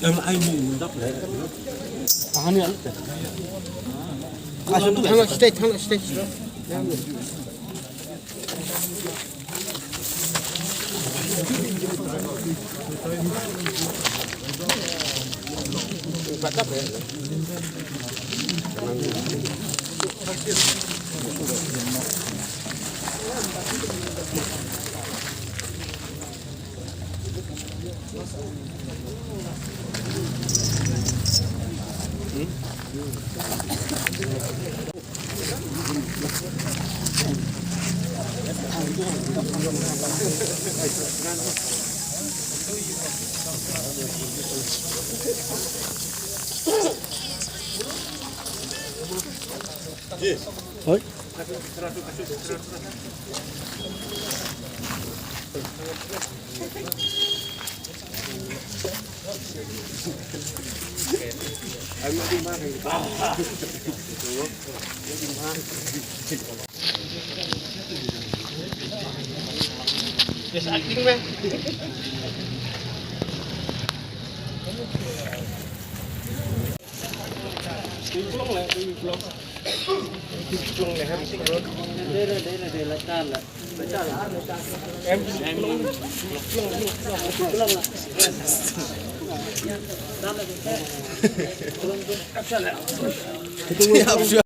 em ai mình đắp đấy 아니 안 돼. 하나 스테이크 하나 스테이크. 헐? Yes, acting man. Pulang lah, pulang. Pulang lah, habis itu. Đây là chan là. Em pulang lah. Pulang lah.